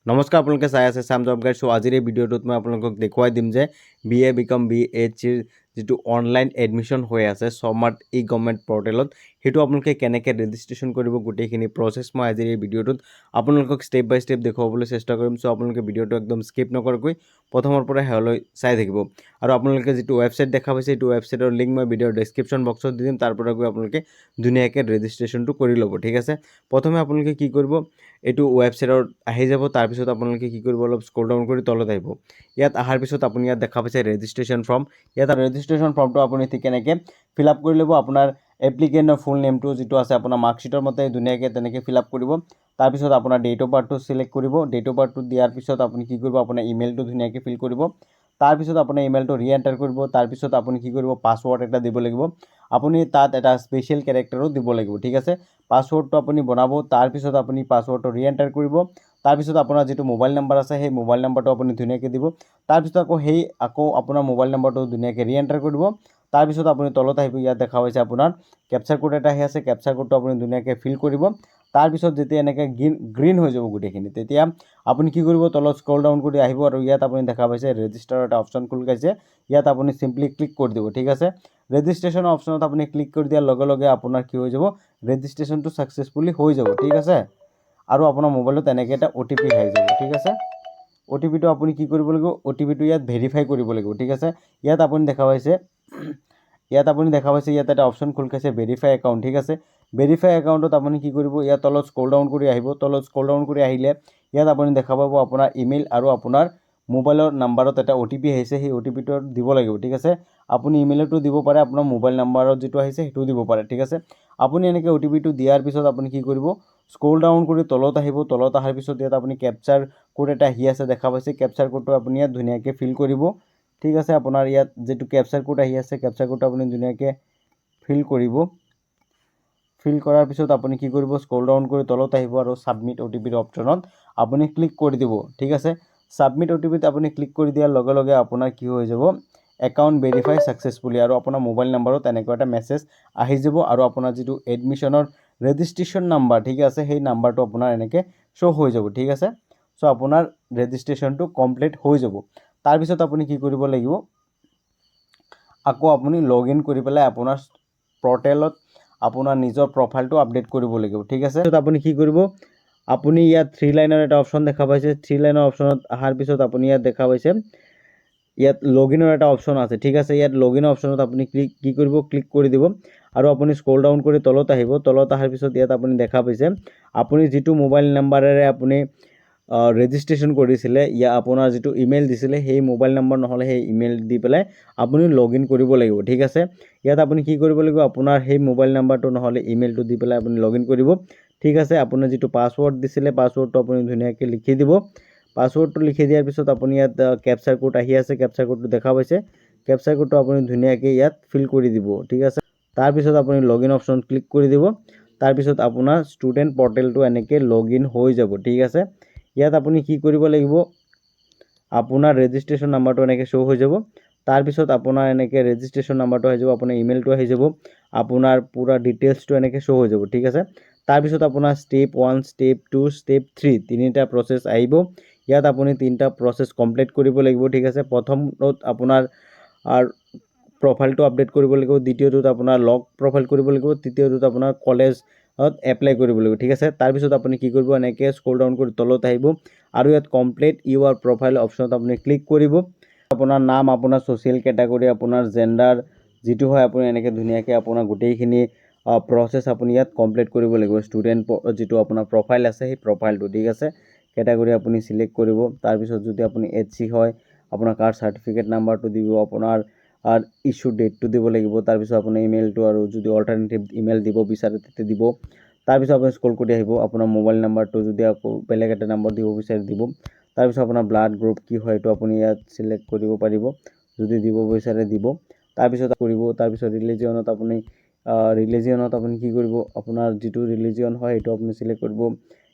নমস্কাৰ, আপোনালোকে চাই আছে চাম জব গাইড। আজিৰ এই ভিডিঅ'টোত মই আপোনালোকক দেখুৱাই দিম যে BA বিকম BHCৰ যিটো অনলাইন এডমিশ্যন হৈ আছে স্মাৰ্ট গভৰ্ণমেণ্ট পৰ্টেলত, সেইটো আপোনালোকে কেনেকৈ ৰেজিষ্ট্ৰেশ্যন কৰিব, গোটেইখিনি প্ৰচেছ মই আজিৰ এই ভিডিঅ'টোত আপোনালোকক ষ্টেপ বাই ষ্টেপ দেখুৱাবলৈ চেষ্টা কৰিম। আপোনালোকে ভিডিঅ'টো একদম স্কিপ নকৰাকৈ প্ৰথমৰ পৰা শেষলৈ চাই থাকিব। আৰু আপোনালোকে যিটো ৱেবছাইট দেখা পাইছে, এইটো ৱেবছাইটৰ লিংক মই ভিডিঅ'ৰ ডেছক্ৰিপশ্যন বক্সত দি দিম। তাৰ পৰা গৈ আপোনালোকে ধুনীয়াকৈ ৰেজিষ্ট্ৰেশ্যনটো কৰি ল'ব, ঠিক আছে। প্ৰথমে আপোনালোকে কি কৰিব, এইটো ৱেবছাইটত আহি যাব। তাৰপিছত আপোনালোকে কি কৰিব, অলপ স্ক্ৰল ডাউন কৰি তলত আহিব। ইয়াত অহাৰ পিছত আপুনি ইয়াত দেখা পাইছে ৰেজিষ্ট্ৰেশ্যন ফৰ্ম। ইয়াত ৰেজিষ্ট্ৰেশ্যন ফৰ্মটো আপুনি ঠিক কেনেকৈ ফিল আপ কৰি ল'ব। আপোনাৰ এপ্লিকেণ্টৰ ফুল নেমটো যিটো আছে আপোনাৰ মাৰ্কশ্বিটৰ মতে ধুনীয়াকৈ তেনেকৈ ফিল আপ কৰিব। তাৰপিছত আপোনাৰ ডেট অফ বাৰ্থটো চিলেক্ট কৰিব। ডেট অফ বাৰ্থটো দিয়াৰ পিছত আপুনি কি কৰিব, আপোনাৰ ইমেইলটো ধুনীয়াকৈ ফিল কৰিব। তাৰপিছত আপোনাৰ ইমেইলটো ৰিএণ্টাৰ কৰিব। তাৰপিছত আপুনি কি কৰিব, পাছৱৰ্ড এটা দিব লাগিব। আপুনি তাত এটা স্পেচিয়েল কেৰেক্টাৰো দিব লাগিব, ঠিক আছে। পাছৱৰ্ডটো আপুনি বনাব। তাৰপিছত আপুনি পাছৱৰ্ডটো ৰিএণ্টাৰ কৰিব। তাৰপিছত আপোনাৰ যিটো মোবাইল নাম্বাৰ আছে, সেই মোবাইল নাম্বাৰটো আপুনি ধুনীয়াকৈ দিব। তাৰপিছত আকৌ আপোনাৰ মোবাইল নাম্বাৰটো ধুনীয়াকৈ ৰিএণ্টাৰ কৰিব। তাৰপিছত আপুনি তলত আহিব, ইয়াত দেখা পাইছে আপোনাৰ কেপচাৰ কোড এটা আহি আছে। কেপচাৰ কোডটো আপুনি ধুনীয়াকৈ ফিল কৰিব। তাৰপিছত যেতিয়া এনেকৈ গ্ৰীণ হৈ যাব গোটেইখিনি, তেতিয়া আপুনি কি কৰিব, তলত স্ক্ৰল ডাউন কৰি আহিব আৰু ইয়াত আপুনি দেখা পাইছে ৰেজিষ্টাৰ এটা অপশ্যন খোল খাইছে। ইয়াত আপুনি চিম্পলি ক্লিক কৰি দিব, ঠিক আছে। ৰেজিষ্ট্ৰেশ্যন অপশ্যনত আপুনি ক্লিক কৰি দিয়াৰ লগে লগে আপোনাৰ কি হৈ যাব, ৰেজিষ্ট্ৰেশ্যনটো ছাকচেছফুলি হৈ যাব, ঠিক আছে। আৰু আপোনাৰ মোবাইলত এনেকৈ এটা OTP আহি যাব, ঠিক আছে। OTPটো আপুনি কি কৰিব লাগিব, OTPটো ইয়াত ভেৰিফাই কৰিব লাগিব, ঠিক আছে। ইয়াত আপুনি দেখা পাইছে ইয়াত এটা অপশ্যন খোল খাইছে ভেৰিফাই একাউণ্ট, ঠিক আছে। ভেৰিফাই একাউণ্টত আপুনি কি কৰিব, ইয়াত তলত স্ক্ৰল ডাউন কৰি আহিব। তলত স্ক্ৰল ডাউন কৰি আহিলে ইয়াত আপুনি দেখা পাব আপোনাৰ ইমেইল আৰু আপোনাৰ মোবাইলৰ নাম্বাৰত এটা OTP আহিছে। সেই OTPটো দিব লাগিব, ঠিক আছে। আপুনি ইমেইলতো দিব পাৰে, আপোনাৰ মোবাইল নাম্বাৰত যিটো আহিছে সেইটোও দিব পাৰে, ঠিক আছে। আপুনি এনেকৈ OTPটো দিয়াৰ পিছত আপুনি কি কৰিব, স্ক্ৰল ডাউন কৰি তলত আহিব। তলত অহাৰ পিছত ইয়াত আপুনি কেপচাৰ কোড এটা আহি আছে, দেখা পাইছে। কেপচাৰ কোডটো আপুনি ইয়াত ধুনীয়াকৈ ফিল কৰিব, ঠিক আছে। আপোনাৰ ইয়াত যিটো কেপচাৰ কোড আহি আছে, কেপচাৰ কোডটো আপুনি ধুনীয়াকৈ ফিল কৰিব। ফিল কৰাৰ পিছত আপুনি কি কৰিব, স্ক্ৰল ডাউন কৰি তলত আহিব আৰু ছাবমিট OTPৰ অপশ্যনত আপুনি ক্লিক কৰি দিব, ঠিক আছে। ছাবমিট OTPত আপুনি ক্লিক কৰি দিয়াৰ লগে লগে আপোনাৰ কি হৈ যাব, একাউণ্ট ভেৰিফাই ছাকচেছফুলি, আৰু আপোনাৰ মোবাইল নাম্বাৰত এনেকুৱা এটা মেছেজ আহি যাব। আৰু আপোনাৰ যিটো এডমিশ্যনৰ ৰেজিষ্ট্ৰেশ্যন নাম্বাৰ, ঠিক আছে, সেই নাম্বাৰটো আপোনাৰ এনেকৈ শ্ব' হৈ যাব, ঠিক আছে। আপোনাৰ ৰেজিষ্ট্ৰেশ্যনটো কমপ্লিট হৈ যাব। তাৰপিছত আপুনি কি কৰিব লাগিব, আকৌ আপুনি লগ ইন কৰি পেলাই আপোনাৰ পৰ্টেলত আপোনাৰ নিজৰ প্ৰফাইলটো আপডেট কৰিব লাগিব, ঠিক আছে। আপুনি কি কৰিব, আপুনি ইয়াত 3 লাইনৰ এটা অপশ্যন দেখা পাইছে। 3 লাইনৰ অপশ্যনত অহাৰ পিছত আপুনি ইয়াত দেখা পাইছে ইয়াত লগ ইনৰ এটা অপশ্যন আছে, ঠিক আছে। ইয়াত লগ ইনৰ অপশ্যনত আপুনি ক্লিক কৰি দিব। আৰু আপুনি স্ক্ৰল ডাউন কৰি তলত আহিব। তলত অহাৰ পিছত ইয়াত আপুনি দেখা পাইছে আপুনি যিটো মোবাইল নাম্বাৰেৰে আপুনি ৰেজিষ্ট্ৰেশ্যন কৰিছিলে, আপোনাৰ যিটো ইমেইল দিছিলে, সেই মোবাইল নম্বৰ নহ'লে সেই ইমেইল দি পেলাই আপুনি লগ ইন কৰিব লাগিব, ঠিক আছে। ইয়াত আপুনি কি কৰিব লাগিব, আপোনাৰ সেই মোবাইল নাম্বাৰটো নহ'লে ইমেইলটো দি পেলাই আপুনি লগ ইন কৰিব, ঠিক আছে। আপোনাৰ যিটো পাছৱৰ্ড দিছিলে, পাছৱৰ্ডটো আপুনি ধুনীয়াকৈ লিখি দিব। পাছৱৰ্ডটো লিখি দিয়াৰ পিছত আপুনি ইয়াত কেপচাৰ কোড আহি আছে, কেপচাৰ কোডটো দেখা পাইছে। কেপচাৰ কোডটো আপুনি ধুনীয়াকৈ ইয়াত ফিল কৰি দিব, ঠিক আছে। তাৰপিছত আপুনি লগ ইন অপশ্যন ক্লিক কৰি দিব। তাৰপিছত আপোনাৰ ষ্টুডেণ্ট পৰ্টেলটো এনেকৈ লগ ইন হৈ যাব, ঠিক আছে। ইয়াত আপুনি কি কৰিব লাগিব, আপোনাৰ ৰেজিষ্ট্ৰেশ্যন নাম্বাৰটো এনেকৈ শ্ব' হৈ যাব। তাৰপিছত আপোনাৰ এনেকৈ ৰেজিষ্ট্ৰেশ্যন নাম্বাৰটো আহি যাব, আপোনাৰ ইমেইলটো আহি যাব, আপোনাৰ পূৰা ডিটেইলছটো এনেকৈ শ্ব' হৈ যাব, ঠিক আছে। তাৰপিছত আপোনাৰ ষ্টেপ 1, ষ্টেপ 2, ষ্টেপ 3 তিনিটা প্ৰচেছ আহিব। ইয়াত আপুনি 3টা প্ৰচেছ কমপ্লিট কৰিব লাগিব, ঠিক আছে। প্ৰথমত আপোনাৰ প্ৰফাইলটো আপডেট কৰিব লাগিব। দ্বিতীয়টোত আপোনাৰ লগ প্ৰফাইল কৰিব লাগিব। তৃতীয়টোত আপোনাৰ কলেজত এপ্লাই কৰিব লাগিব, ঠিক আছে। তাৰপিছত আপুনি কি কৰিব, এনেকৈ স্ক্ৰল ডাউন কৰি তলত আহিব আৰু ইয়াত কমপ্লিট ইউৰ প্ৰফাইল অপশ্যনত আপুনি ক্লিক কৰিব। আপোনাৰ নাম, আপোনাৰ ছ'চিয়েল কেটেগৰী, আপোনাৰ জেণ্ডাৰ যিটো হয়, আপুনি এনেকৈ ধুনীয়াকৈ আপোনাৰ গোটেইখিনি প্ৰচেছ আপুনি ইয়াত কমপ্লিট কৰিব লাগিব। ষ্টুডেণ্ট যিটো আপোনাৰ প্ৰফাইল আছে, সেই প্ৰফাইলটো, ঠিক আছে। কেটেগৰী আপুনি চিলেক্ট কৰিব। তাৰপিছত যদি আপুনি HC হয়, আপোনাৰ কাষ্ট চাৰ্টিফিকেট নাম্বাৰটো দিব, আপোনাৰ ইছ্যু ডেটটো দিব লাগিব। তাৰপিছত আপোনাৰ ইমেইলটো, আৰু যদি অল্টাৰনেটিভ ইমেইল দিব বিচাৰে তেতিয়া দিব। তাৰপিছত আপুনি স্ক্ৰল কৰি আহিব, আপোনাৰ মোবাইল নাম্বাৰটো যদি আকৌ বেলেগ এটা নাম্বাৰ দিব বিচাৰে দিব। তাৰপিছত আপোনাৰ ব্লাড গ্ৰুপ কি হয় এইটো আপুনি ইয়াত চিলেক্ট কৰিব পাৰিব, যদি দিব বিচাৰে দিব। তাৰপিছত ৰিলিজিয়নত আপুনি কি কৰিব, আপোনাৰ যিটো ৰিলিজিয়ন হয় সেইটো আপুনি চিলেক্ট কৰিব।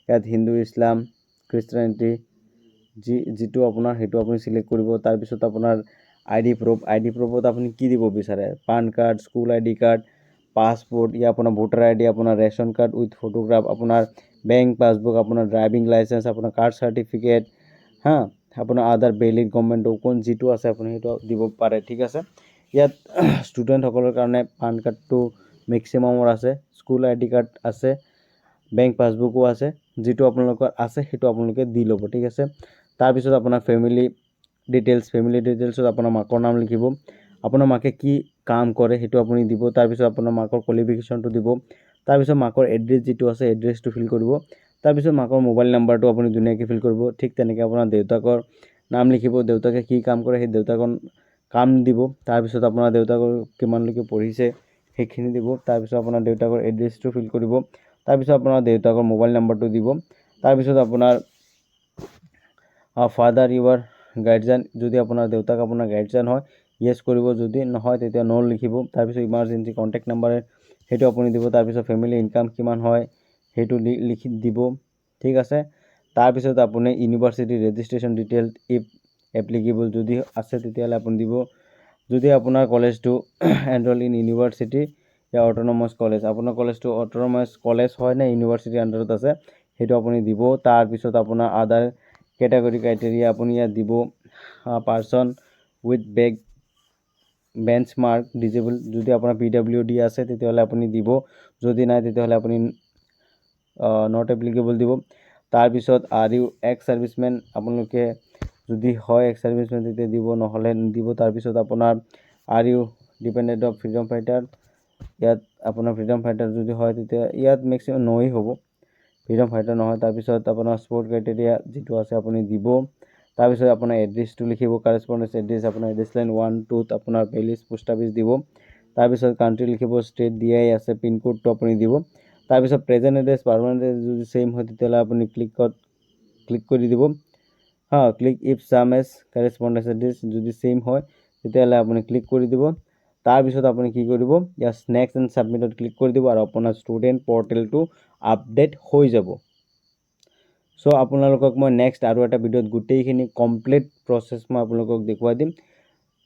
ইয়াত হিন্দু, ইছলাম, খ্ৰীষ্টানিটি যিটো আপোনাৰ সেইটো আপুনি চিলেক্ট কৰিব। তাৰপিছত আপোনাৰ ID প্ৰুফত আপুনি কি দিব বিচাৰে, PAN card, school ID card, passport, ইয়াৰ আপোনাৰ ভোটাৰ আই ডি, আপোনাৰ ৰেচন কাৰ্ড উইথ ফটোগ্ৰাফ, আপোনাৰ বেংক পাছবুক, আপোনাৰ ড্ৰাইভিং লাইচেঞ্চ, আপোনাৰ কাষ্ট চাৰ্টিফিকেট, আপোনাৰ আদাৰ ভেলিড গভৰ্ণমেণ্ট ডকুমেণ্ট যিটো আছে আপুনি সেইটো দিব পাৰে। ঠিক আছে, ইয়াত ষ্টুডেণ্টসকলৰ কাৰণে পান কাৰ্ডটো মেক্সিমামৰ আছে, স্কুল আই ডি কাৰ্ড আছে, বেংক পাছবুকো আছে, যিটো আপোনালোকৰ আছে সেইটো আপোনালোকে দি ল'ব। ঠিক আছে, তাৰপিছত আপোনাৰ ফেমিলি ডিটেইলছত আপোনাৰ মাকৰ নাম লিখিব, আপোনাৰ মাকে কি কাম কৰে সেইটো আপুনি দিব, তাৰপিছত আপোনাৰ মাকৰ কোৱালিফিকেশ্যনটো দিব, তাৰপিছত মাকৰ এড্ৰেছ যিটো আছে এড্ৰেছটো ফিল কৰিব, তাৰপিছত মাকৰ মোবাইল নাম্বাৰটো আপুনি ধুনীয়াকৈ ফিল কৰিব। ঠিক তেনেকৈ আপোনাৰ দেউতাকৰ নাম লিখিব, দেউতাকে কি কাম কৰে সেই দেউতাকৰ কাম দিব, তাৰপিছত আপোনাৰ দেউতাকৰ কিমানলৈকে পঢ়িছে সেইখিনি দিব, তাৰপিছত আপোনাৰ দেউতাকৰ এড্ৰেছটো ফিল কৰিব, তাৰপিছত আপোনাৰ দেউতাকৰ মোবাইল নাম্বাৰটো দিব, তাৰপিছত আপোনাৰ ফাদাৰ ইউৰ গাৰ্জিয়ান, যদি আপোনাৰ দেউতাক আপোনাৰ গাৰ্জিয়ান হয় য়েছ কৰিব, যদি নহয় তেতিয়া ন' লিখিব, তাৰপিছত ইমাৰ্জেঞ্চি কণ্টেক্ট নাম্বাৰ সেইটো আপুনি দিব, তাৰপিছত ফেমিলি ইনকাম কিমান হয় সেইটো লিখি দিব। ঠিক আছে, তাৰপিছত আপুনি university registration detail if applicable যদি আছে তেতিয়াহ'লে আপুনি দিব, যদি আপোনাৰ কলেজটো এনৰল ইন ইউনিভাৰ্চিটি या অট'নমাছ কলেজ, আপোনাৰ কলেজটো অট'নমাছ কলেজ হয় নে ইউনিভাৰ্চিটিৰ আণ্ডাৰত আছে সেইটো আপুনি দিব। তাৰপিছত আপোনাৰ আদাৰ কেটেগৰী ক্ৰাইটেৰিয়া আপুনি ইয়াত দিব, পাৰ্চন উইথ বেঞ্চমাৰ্ক ডিজেবল, যদি আপোনাৰ PWD আছে তেতিয়াহ'লে আপুনি দিব, যদি নাই তেতিয়াহ'লে আপুনি নট এপ্লিকেবল দিব। তাৰপিছত আৰ ইউ এক্স ছাৰ্ভিচমেন, আপোনালোকে যদি হয় এক্স ছাৰ্ভিচমেন তেতিয়া দিব, নহ'লে নিদিব। তাৰপিছত আপোনাৰ are you dependent of freedom fighter, ইয়াত আপোনাৰ ফ্ৰীডম ফাইটাৰ যদি হয় তেতিয়া ইয়াত মেক্সিমাম ন'ই হ'ব, ফ্ৰীডম ফাইটাৰ নহয়। তাৰপিছত আপোনাৰ স্পৰ্ট ক্ৰাইটেৰিয়া যিটো আছে আপুনি দিব, তাৰপিছত আপোনাৰ এড্ৰেছটো লিখিব, কাৰেছপণ্ডেঞ্চ এড্ৰেছ আপোনাৰ এড্ৰেছ লাইন 1 2 আপোনাৰ ভেলিজ পোষ্ট অফিচ দিব, তাৰপিছত কাণ্ট্ৰি লিখিব, ষ্টেট দিয়াই আছে, পিনক'ডটো আপুনি দিব, তাৰপিছত প্ৰেজেণ্ট এড্ৰেছ পাৰ্মানেণ্ট এড্ৰেছ যদি ছেইম হয় তেতিয়াহ'লে আপুনি ক্লিক কৰি দিব, ক্লিক ইফ চাম এজ কাৰেছপণ্ডেঞ্চ এড্ৰেছ, যদি ছেইম হয় তেতিয়াহ'লে আপুনি ক্লিক কৰি দিব। তাৰপিছত আপুনি কি কৰিব, ইয়াত নেক্সট এণ্ড ছাবমিটত ক্লিক কৰি দিব আৰু আপোনাৰ ষ্টুডেণ্ট পৰ্টেলটো আপডেট হৈ যাব। চ' আপোনালোকক মই নেক্সট আৰু এটা ভিডিঅ'ত গোটেইখিনি কমপ্লিট প্ৰচেছ মই আপোনালোকক দেখুৱাই দিম।